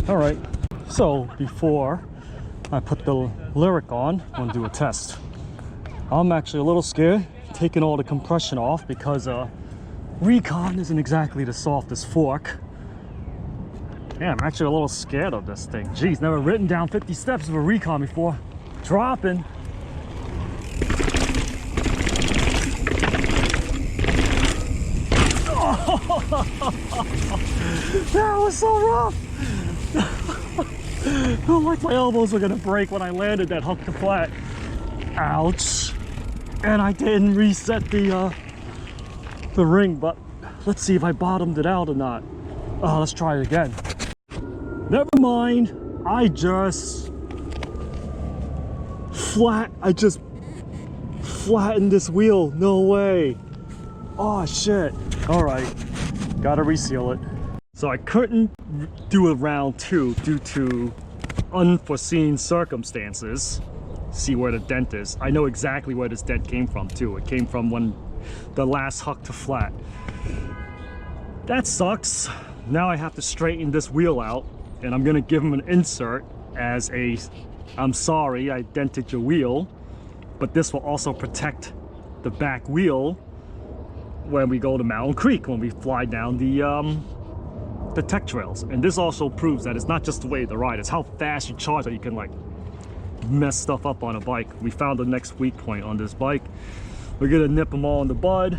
All right, so before I put the Lyrik on, I'm gonna do a test. I'm actually a little scared taking all the compression off because Recon isn't exactly the softest fork. Yeah, I'm actually a little scared of this thing. Geez, never written down 50 steps of a Recon before. Dropping. That was so rough. I felt like my elbows were gonna break when I landed that hook to flat. Ouch. And I didn't reset the ring, but let's see if I bottomed it out or not. Let's try it again. Never mind. I just flattened this wheel. No way. Oh shit. All right, gotta reseal it. So I couldn't do a round 2 due to unforeseen circumstances. See where the dent is. I know exactly where this dent came from too. It came from when the last hook to flat. That sucks. Now I have to straighten this wheel out, and I'm gonna give him an insert as a, I'm sorry I dented your wheel, but this will also protect the back wheel when we go to Mountain Creek, when we fly down the tech trails. And this also proves that it's not just the way to ride, it's how fast you charge that you can like mess stuff up on a bike. We found the next weak point on this bike. We're gonna nip them all in the bud,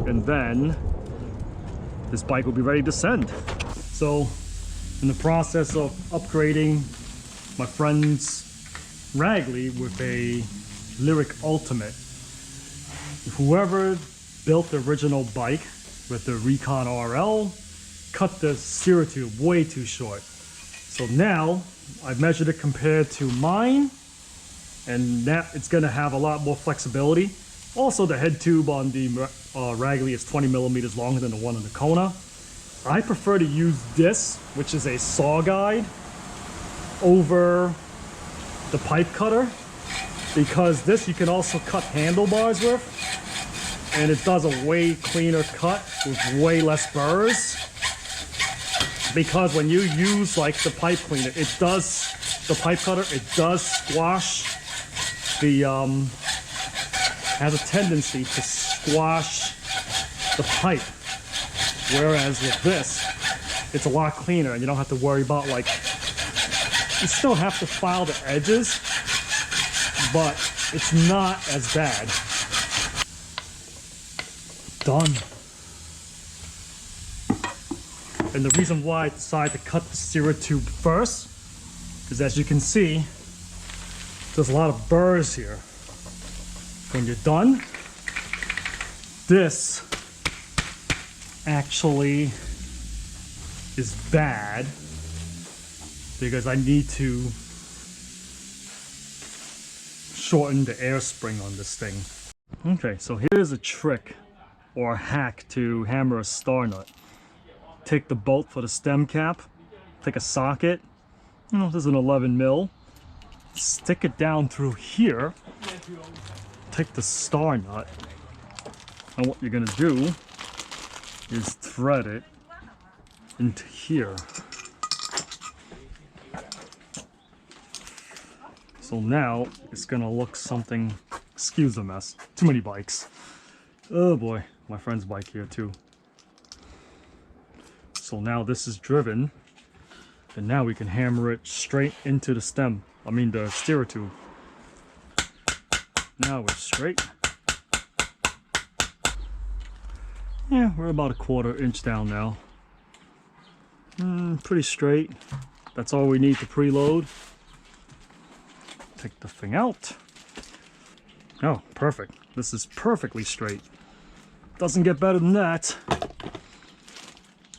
and then this bike will be ready to send. So in the process of upgrading my friend's Ragley with a Lyrik Ultimate, whoever built the original bike with the Recon RL cut the steer tube way too short. So now I've measured it compared to mine, and now it's gonna have a lot more flexibility. Also, the head tube on the Ragley is 20 millimeters longer than the one on the Kona. I prefer to use this, which is a saw guide, over the pipe cutter, because this you can also cut handlebars with, and it does a way cleaner cut with way less burrs. Because when you use like the pipe cleaner, it does, the pipe cutter, it does squash the, has a tendency to squash the pipe. Whereas with this, it's a lot cleaner and you don't have to worry about, like, you still have to file the edges, but it's not as bad. Done. And the reason why I decided to cut the steer tube first is, as you can see, there's a lot of burrs here. When you're done, this actually is bad because I need to shorten the air spring on this thing. Okay, so here's a trick or a hack to hammer a star nut. Take the bolt for the stem cap, take a socket, you know, this is an 11 mil, stick it down through here, take the star nut, and what you're gonna do is thread it into here. So now it's gonna look something, excuse the mess, too many bikes. Oh boy, my friend's bike here too. So now this is driven, and now we can hammer it straight into the stem, I mean the steer tube. Now we're straight. Yeah, we're about a 1/4 inch down now. Pretty straight. That's all we need to preload. Take the thing out. Oh, perfect. This is perfectly straight. Doesn't get better than that.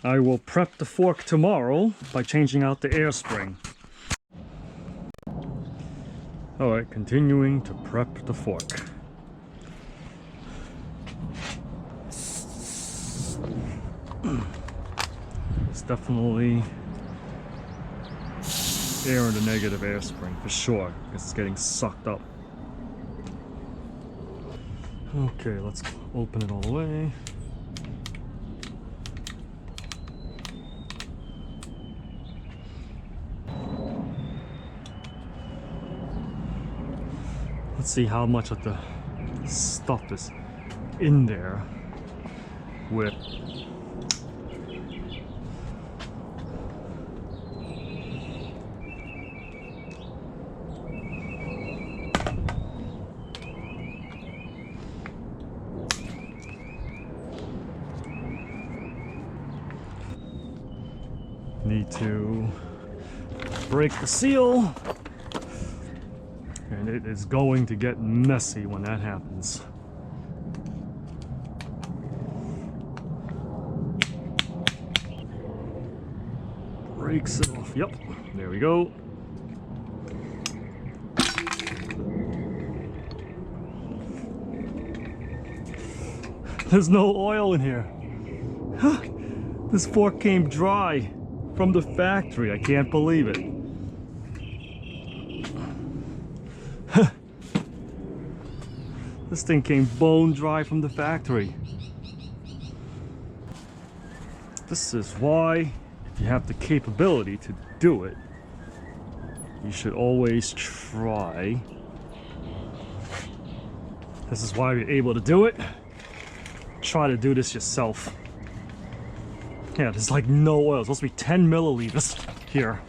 I will prep the fork tomorrow by changing out the air spring. Alright, continuing to prep the fork. It's definitely air in the negative air spring for sure. It's getting sucked up. Okay, let's open it all the way. Let's see how much of the stuff is in there with need to break the seal, and it is going to get messy when that happens. Breaks it off. Yep, there we go. There's no oil in here. This fork came dry from the factory. I can't believe it. This thing came bone dry from the factory. This is why, if you have the capability to do it, you should always try. This is why you're able to do it. Try to do this yourself. Yeah, there's like no oil. It's supposed to be 10 milliliters here.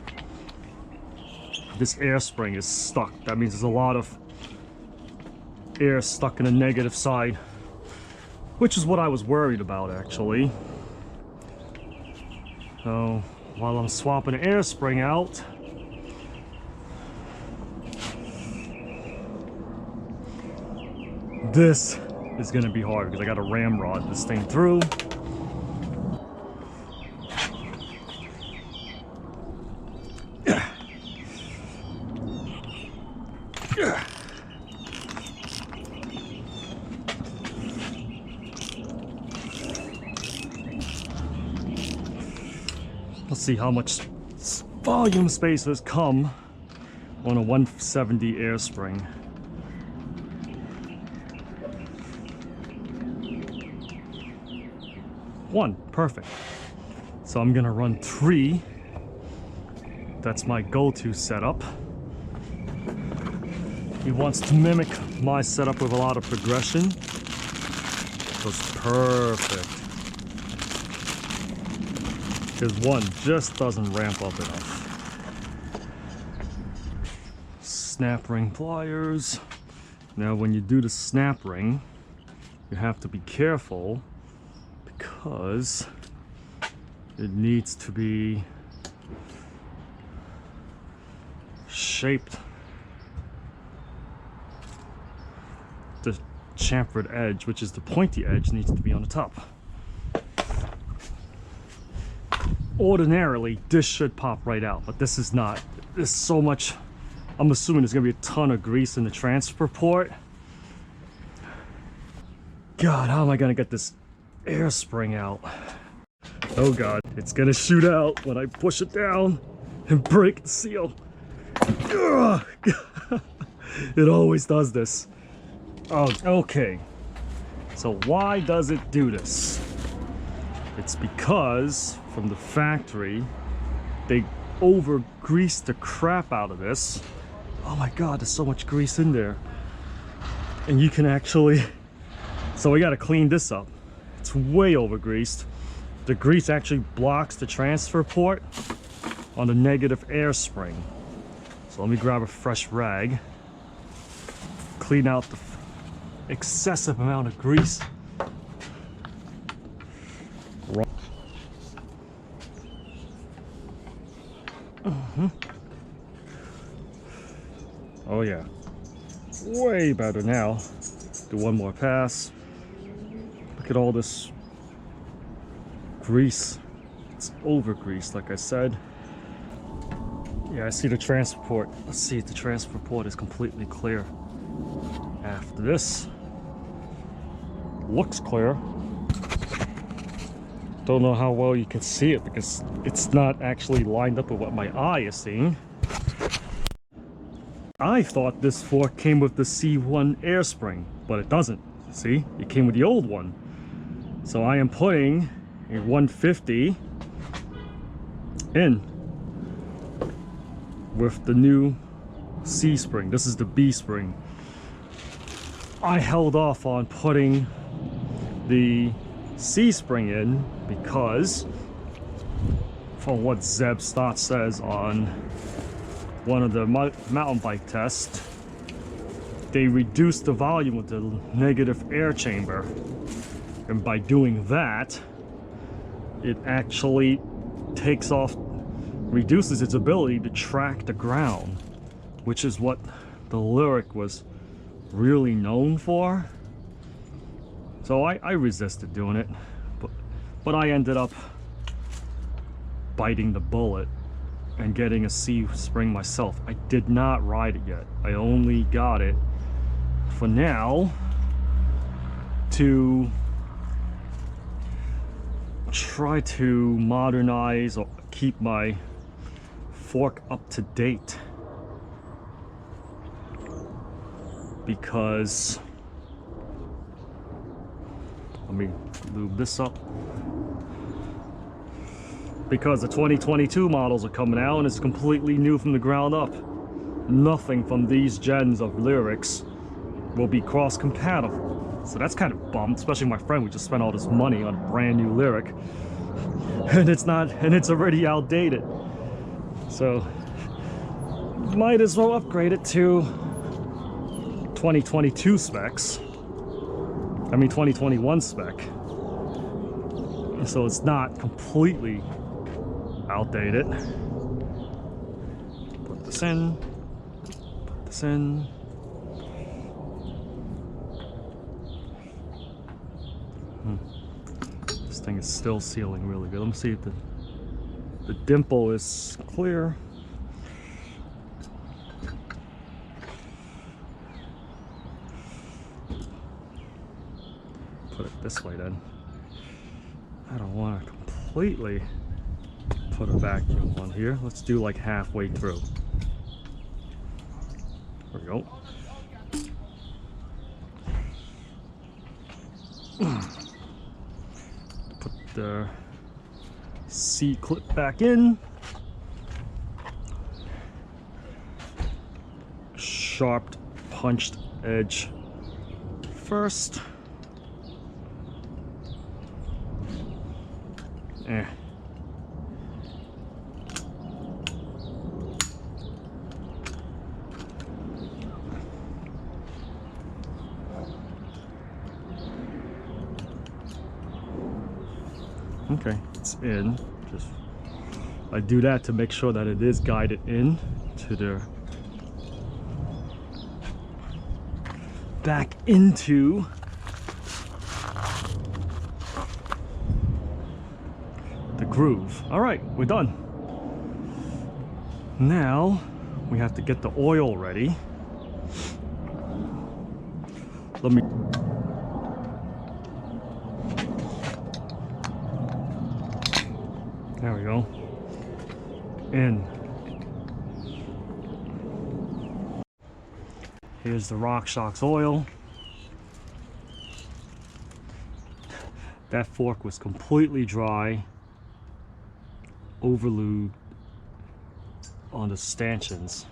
This air spring is stuck. That means there's a lot of air stuck in the negative side, which is what I was worried about actually. So while I'm swapping the air spring out, this is gonna be hard because I got to ramrod this thing through. Let's see how much volume spacers come on a 170 air spring. 1, perfect. So I'm gonna run 3. That's my go-to setup. He wants to mimic my setup with a lot of progression. Goes perfect. Because 1 just doesn't ramp up enough. Snap ring pliers. Now when you do the snap ring, you have to be careful because it needs to be shaped. The chamfered edge, which is the pointy edge, needs to be on the top. Ordinarily, this should pop right out, but this is not. There's so much. I'm assuming there's gonna be a ton of grease in the transfer port. God, how am I gonna get this air spring out? Oh God, it's gonna shoot out when I push it down and break the seal. Ugh. It always does this. Oh, okay. So why does it do this? It's because from the factory, they over greased the crap out of this. Oh my God, there's so much grease in there. And you can actually, so we gotta clean this up. It's way over greased. The grease actually blocks the transfer port on the negative air spring. So let me grab a fresh rag, clean out the excessive amount of grease. Oh yeah, way better now. Do one more pass. Look at all this grease. It's over greased, like I said. Yeah, I see the transfer port. Let's see if the transfer port is completely clear. After this, looks clear. Don't know how well you can see it because it's not actually lined up with what my eye is seeing. I thought this fork came with the C1 air spring, but it doesn't. See, it came with the old one. So I am putting a 150 in with the new C spring. This is the B spring. I held off on putting the C-spring in because, from what Zeb Stott says on one of the mountain bike tests, they reduced the volume with the negative air chamber, and by doing that, it actually reduces its ability to track the ground, which is what the Lyrik was really known for. So I resisted doing it, but I ended up biting the bullet and getting a C-spring myself. I did not ride it yet. I only got it for now to try to modernize or keep my fork up to date, because let me lube this up, because the 2022 models are coming out and it's completely new from the ground up. Nothing from these gens of Lyriks will be cross compatible, so that's kind of bummed, especially my friend. We just spent all this money on a brand new Lyrik and it's already outdated, so might as well upgrade it to 2022 specs. I mean 2021 spec, so it's not completely outdated. Put this in, put this in. This thing is still sealing really good. Let me see if the dimple is clear. Put it this way then. I don't want to completely put a vacuum on here. Let's do like halfway through. There we go. Put the C-clip back in. Sharp punched edge first. Okay, it's in. Just I do that to make sure that it is guided in to the back into the groove. All right, we're done. Now we have to get the oil ready. Let me There we go. In. Here's the RockShox oil. That fork was completely dry, overlubed on the stanchions.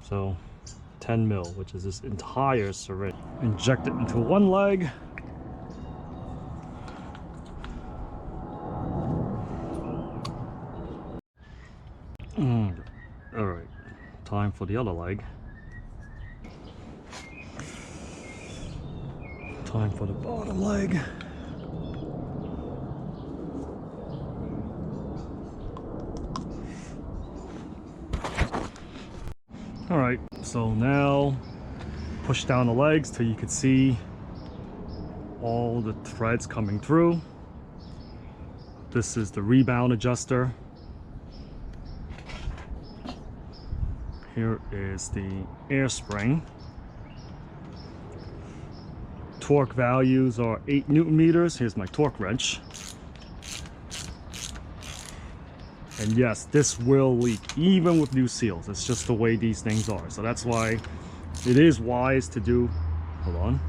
So 10 mil, which is this entire syringe. Inject it into one leg. All right, time for the other leg. Time for the bottom leg. All right, so now push down the legs till you can see all the threads coming through. This is the rebound adjuster. Here is the air spring. Torque values are 8 Newton meters. Here's my torque wrench. And yes, this will leak even with new seals. It's just the way these things are. So that's why it is wise to do, hold on.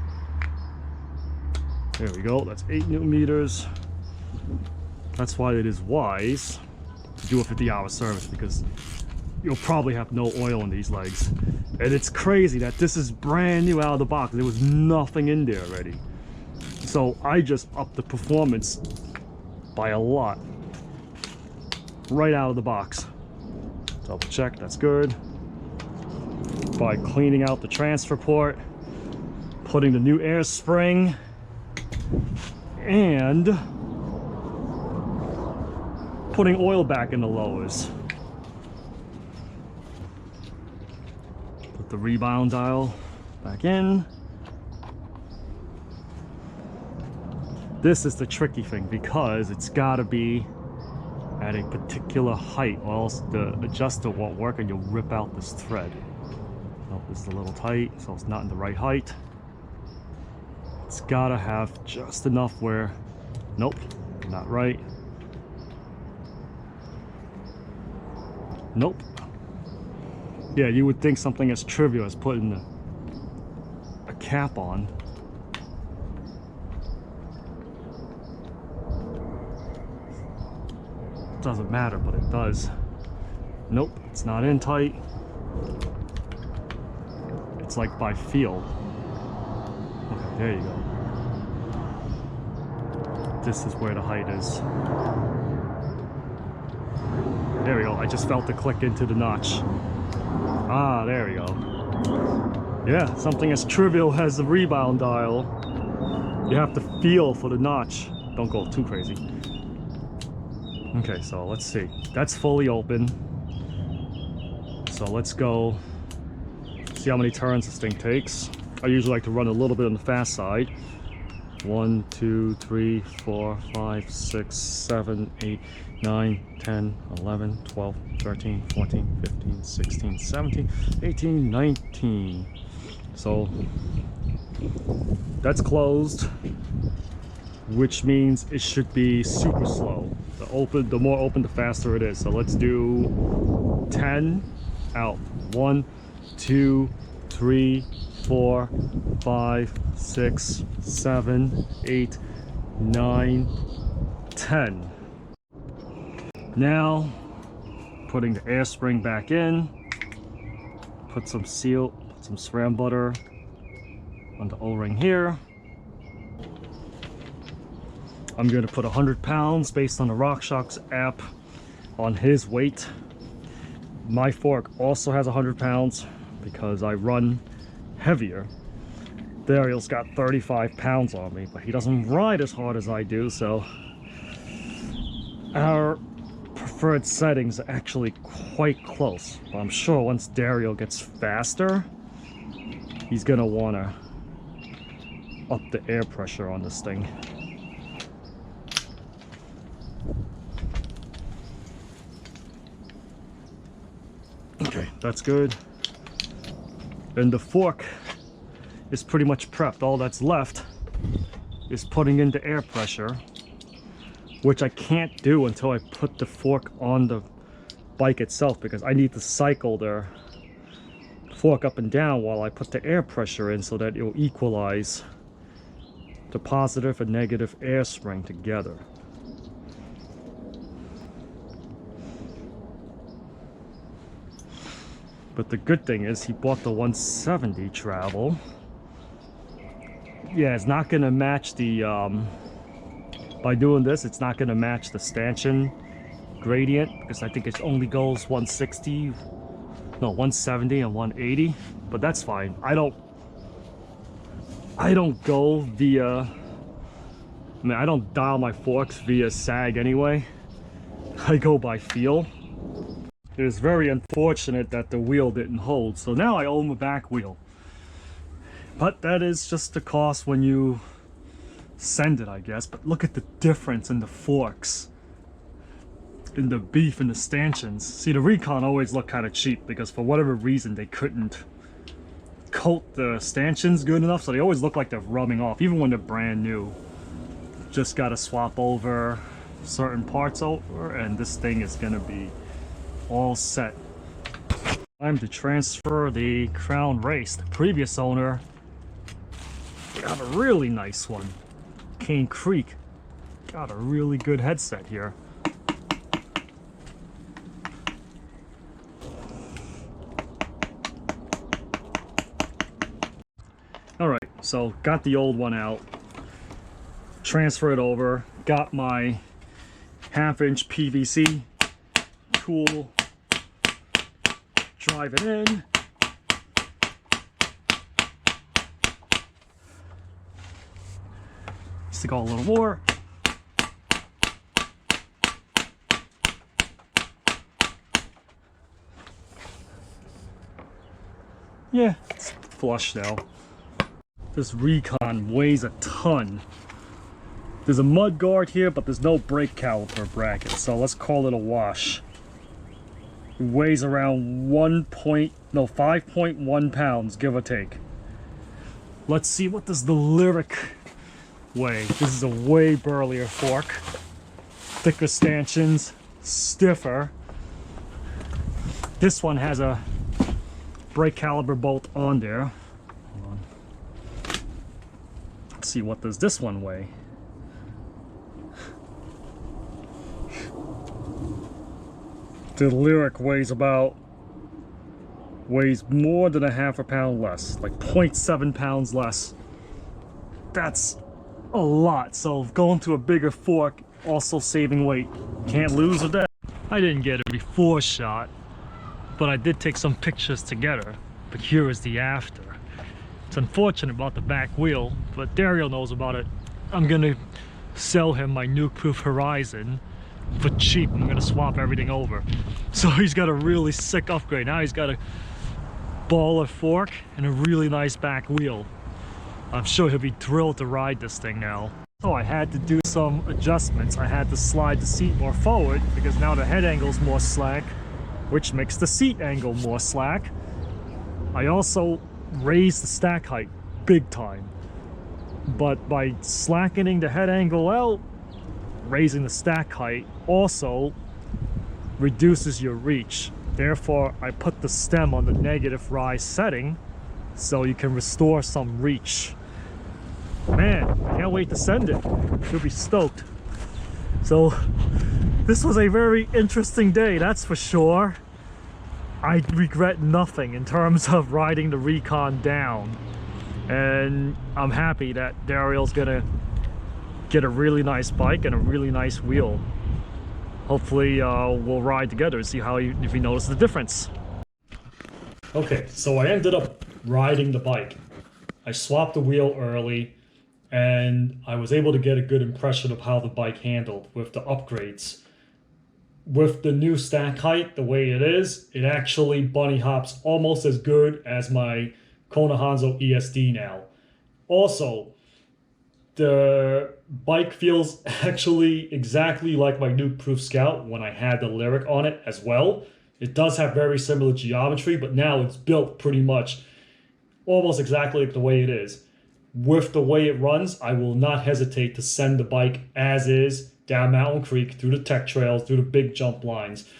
There we go, that's 8 Newton meters. That's why it is wise to do a 50-hour service, because you'll probably have no oil in these legs. And it's crazy that this is brand new out of the box. There was nothing in there already. So I just upped the performance by a lot right out of the box. Double check, that's good. By cleaning out the transfer port, putting the new air spring, and putting oil back in the lowers. Put the rebound dial back in. This is the tricky thing because it's got to be at a particular height or else the adjuster won't work and you'll rip out this thread. Oh, this is a little tight, so it's not in the right height. It's got to have just enough where, nope, not right. Nope. Yeah, you would think something as trivial as putting a cap on. Doesn't matter, but it does. Nope, it's not in tight. It's like by feel. Okay, there you go. This is where the height is. There we go. I just felt the click into the notch. Ah, there we go. Yeah, something as trivial as the rebound dial. You have to feel for the notch. Don't go too crazy. Okay, so let's see. That's fully open. So let's go see how many turns this thing takes. I usually like to run a little bit on the fast side. 1, 2, 3, 4, 5, 6, 7, 8, 9, 10, 11, 12, 13, 14, 15, 16, 17, 18, 19. So that's closed, which means it should be super slow. The more open, the faster it is. So let's do 10 out. 1, 2, 3, 4, 5, 6, 7, 8, 9, 10. Now, putting the air spring back in, put some seal, put some SRAM butter on the O-ring here. I'm going to put 100 pounds based on the RockShox app on his weight. My fork also has 100 pounds because I run heavier. Dariel's got 35 pounds on me, but he doesn't ride as hard as I do, so our preferred settings are actually quite close. But I'm sure once Dario gets faster, he's gonna wanna up the air pressure on this thing. Okay, that's good. And the fork is pretty much prepped. All that's left is putting in the air pressure, which I can't do until I put the fork on the bike itself, because I need to cycle the fork up and down while I put the air pressure in so that it will equalize the positive and negative air spring together. But the good thing is he bought the 170 travel. Yeah, it's not gonna match the by doing this, it's not gonna match the stanchion gradient, because I think it only goes 160, no, 170 and 180, but that's fine. I don't go via, I don't dial my forks via sag anyway. I go by feel. It was very unfortunate that the wheel didn't hold, so now I own the back wheel. But that is just the cost when you send it, I guess. But look at the difference in the forks, in the beef and the stanchions. See, the Recon always looked kind of cheap because for whatever reason they couldn't coat the stanchions good enough, so they always look like they're rubbing off, even when they're brand new. Just got to swap over certain parts over, and this thing is gonna be all set. Time to transfer the Crown Race. The previous owner got a really nice one. Cane Creek got a really good headset here. So got the old one out, transfer it over, got my 1/2-inch PVC tool, drive it in. Stick out a little more. Yeah, it's flush now. This Recon weighs a ton. There's a mud guard here, but there's no brake caliper bracket, so let's call it a wash. It weighs around 5.1 pounds, give or take. Let's see what does the Lyrik weigh. This is a way burlier fork. Thicker stanchions, stiffer. This one has a brake caliper bolt on there. Hold on. Let's see, what does this one weigh? The Lyrik weighs more than a 1/2 pound less, like 0.7 pounds less. That's a lot. So going to a bigger fork, also saving weight. Can't lose with that. I didn't get a before shot, but I did take some pictures together. But here is the after. It's unfortunate about the back wheel, but Dario knows about it. I'm gonna sell him my nuke-proof Horizon for cheap. I'm gonna swap everything over. So he's got a really sick upgrade. Now he's got a baller fork and a really nice back wheel. I'm sure he'll be thrilled to ride this thing now. So I had to do some adjustments. I had to slide the seat more forward because now the head angle's more slack, which makes the seat angle more slack. I also raised the stack height big time, but by slackening the head angle out, raising the stack height also reduces your reach. Therefore, I put the stem on the negative rise setting so you can restore some reach. Man, can't wait to send it. You'll be stoked. So this was a very interesting day, that's for sure. I regret nothing in terms of riding the Recon down, and I'm happy that Dario's gonna get a really nice bike and a really nice wheel. Hopefully we'll ride together and see if he notices the difference. Okay, so I ended up riding the bike. I swapped the wheel early, and I was able to get a good impression of how the bike handled with the upgrades. With the new stack height, the way it is, it actually bunny hops almost as good as my Kona Hanzo ESD now. Also, the bike feels actually exactly like my nuke-proof Scout when I had the Lyrik on it as well. It does have very similar geometry, but now it's built pretty much almost exactly like the way it is. With the way it runs, I will not hesitate to send the bike as is down Mountain Creek, through the tech trails, through the big jump lines.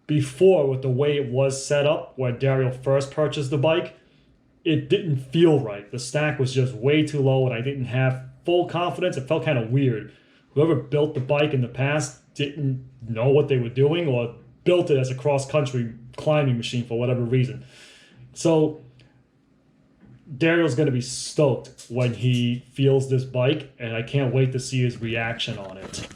Before, with the way it was set up when Dario first purchased the bike, it didn't feel right. The stack was just way too low and I didn't have full confidence. It felt kind of weird. Whoever built the bike in the past didn't know what they were doing, or built it as a cross-country climbing machine for whatever reason. So Dario's going to be stoked when he feels this bike, and I can't wait to see his reaction on it.